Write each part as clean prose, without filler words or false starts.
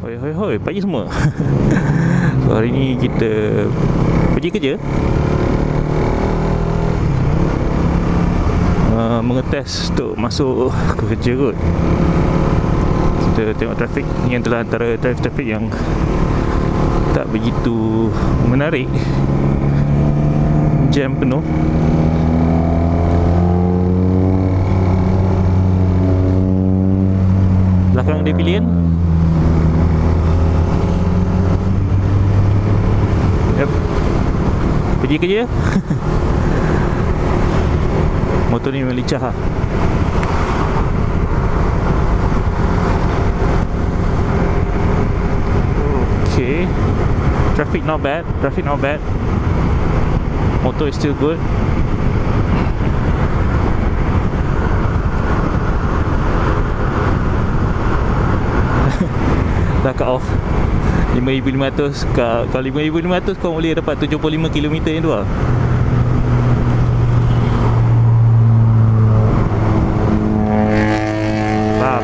Hoi hoi hoi, pagi semua. So hari ni kita pergi kerja, mengetes untuk masuk ke kerja kot. Kita tengok trafik. Ni adalah antara trafik yang tak begitu menarik. Jam penuh. Belakang ada pilihan. Yep. Pergi kerja. Motor ni memang licah lah. Okay, traffic not bad. Motor is still good. Dah cut off 5,500. Kalau 5,500 kau boleh dapat 75 km yang tu lah.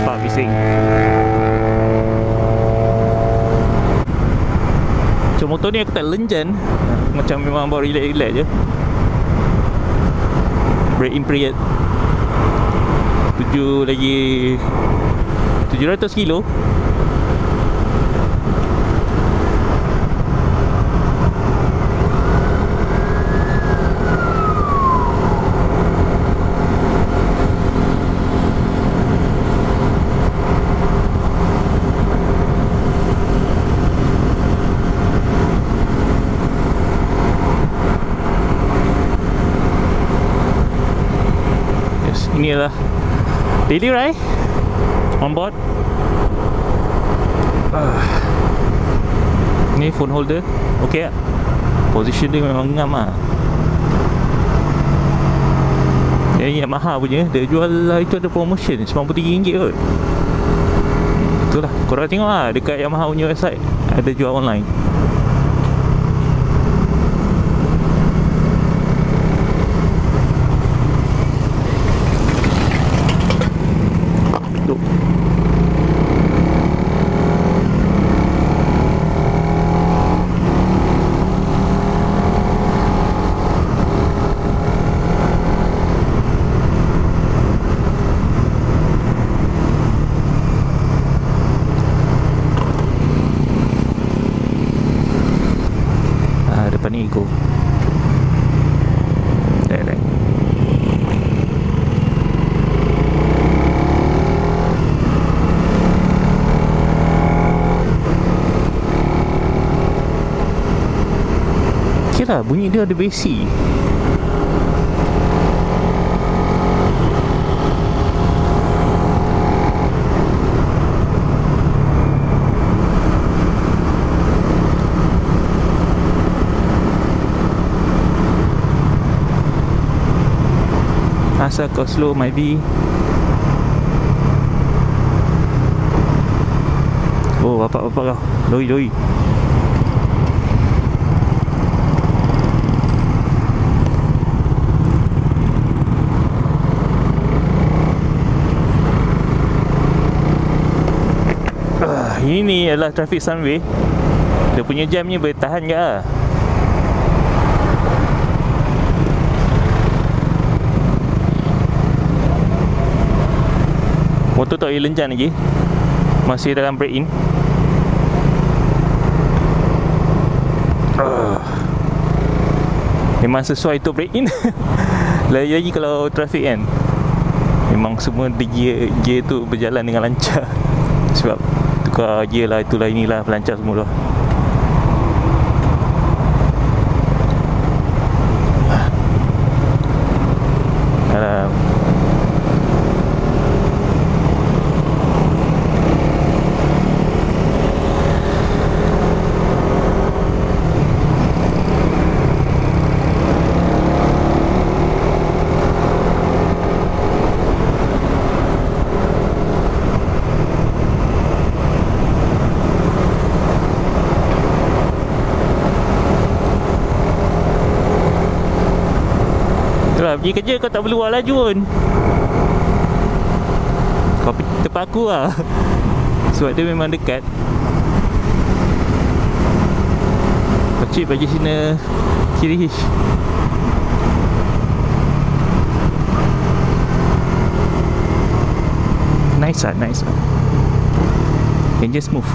Pak bising. So motor ni aku tak lenjan, macam memang bawa relax je. Brake in period 700 kilo. Ini adalah daily ride on board. Ni phone holder. Okay tak? Position dia memang ngam lah. Yang Yamaha punya, dia jual lah, itu ada promotion RM93 kot. Itulah, korang tengok lah dekat Yamaha punya website, ada jual online. Depan ni go. Dah. Okay lah, bunyi dia ada besi. Asal kau slow, might be. Oh, bapak-bapak kau. Loi. Ini adalah traffic sunway. Dia punya jamnya bertahan ke lah. Motor tak boleh lenjan lagi, masih dalam brake in. Memang sesuai tu brake in. Lagi kalau trafik kan, memang semua gear tu berjalan dengan lancar. Sebab tukar gear lah, itulah inilah, lancar semua dah. Itulah, pergi kerja kau tak perlu buat laju pun. Kau tempat aku lah. Sebab dia memang dekat. Cik bagi sini kiri. Nice lah, nice lah. Can just move.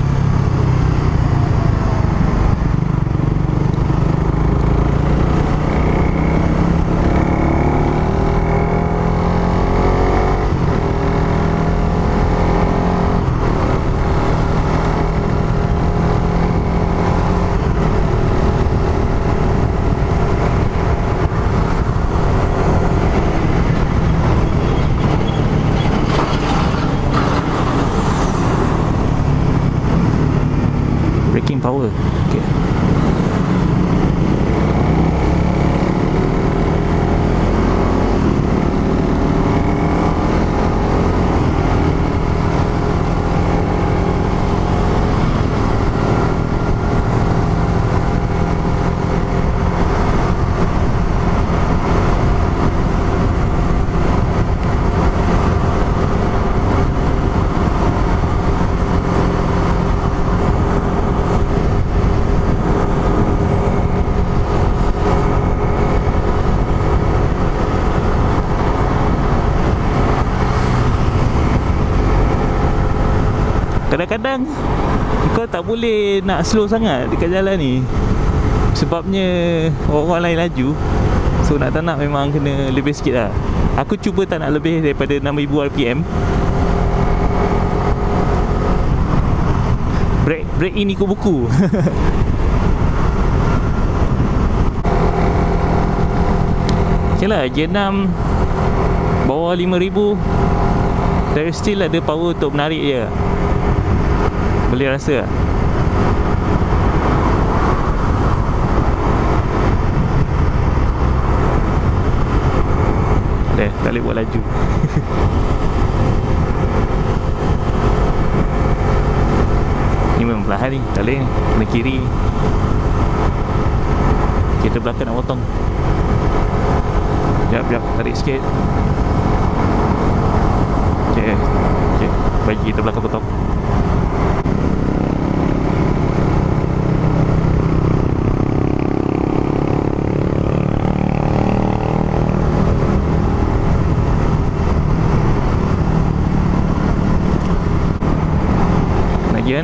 Braking power. Okay. Kadang-kadang kau tak boleh nak slow sangat dekat jalan ni, sebabnya orang lain laju. So nak tak nak memang kena lebih sikit lah. Aku cuba tak nak lebih daripada 6000 RPM. Break ini ikut buku. Okay lah, G6 bawah 5000, there still ada power untuk menarik je. Boleh rasa lah. Tak boleh buat laju. Ni memang perlahan ni, tak boleh ni. Kena kiri. Kereta belakang nak potong. Sekejap, tarik sikit. Okay. Bagi kereta belakang potong.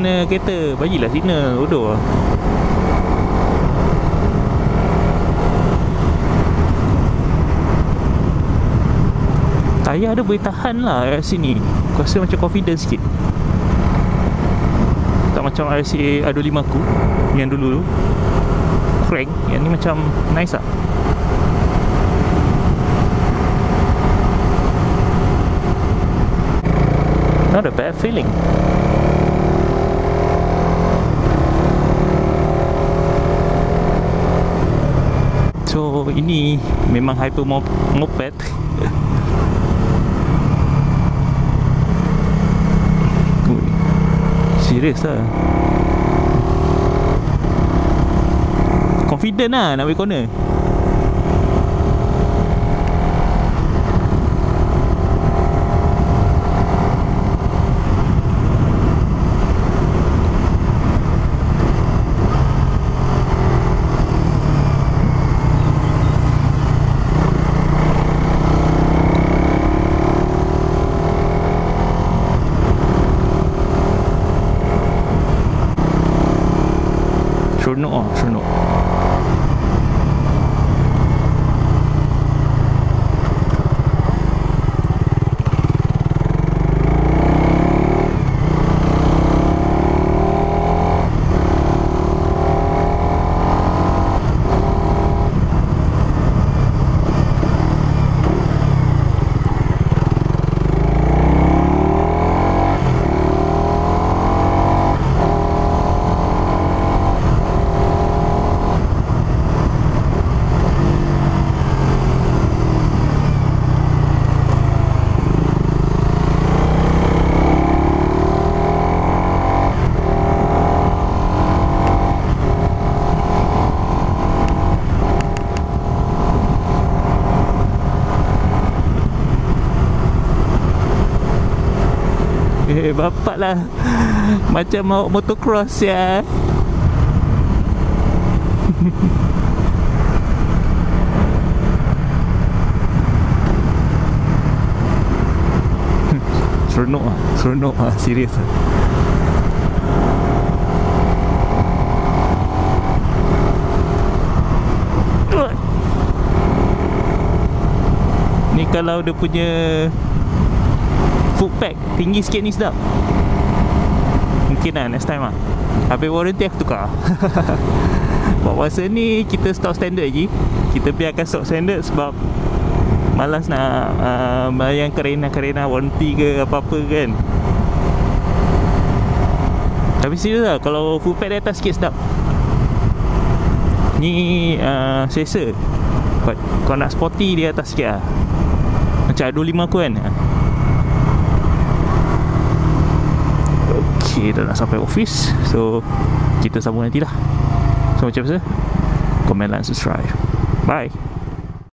Mana kereta? Bagilah signal. Bodoh lah. Tayar dia boleh tahan lah kat sini. Aku rasa macam confident sikit. Tak macam RCA A25 aku yang dulu tu crank. Yang ni macam nice lah. Not a bad feeling. So ini memang hyper moped. Serius lah. Confident lah nak ambil corner. Seronok. Bapak lah. Macam mau motocross ya. Seronok lah, serius lah. Ni kalau dia punya food pack tinggi sikit ni sedap. Mungkin lah next time lah. Habis warranty aku tukar. Buat masa ni kita stock standard je. Kita biarkan stock standard sebab malas nak bayang kerena warranty ke apa-apa kan. Tapi serius lah, kalau full pack di atas sikit sedap. Ni selesa. But kalau nak sporty di atas sikit lah. Macam 25 aku kan. Okay, dah nak sampai office. So kita sambung nanti lah. So macam biasa, comment, like, subscribe. Bye.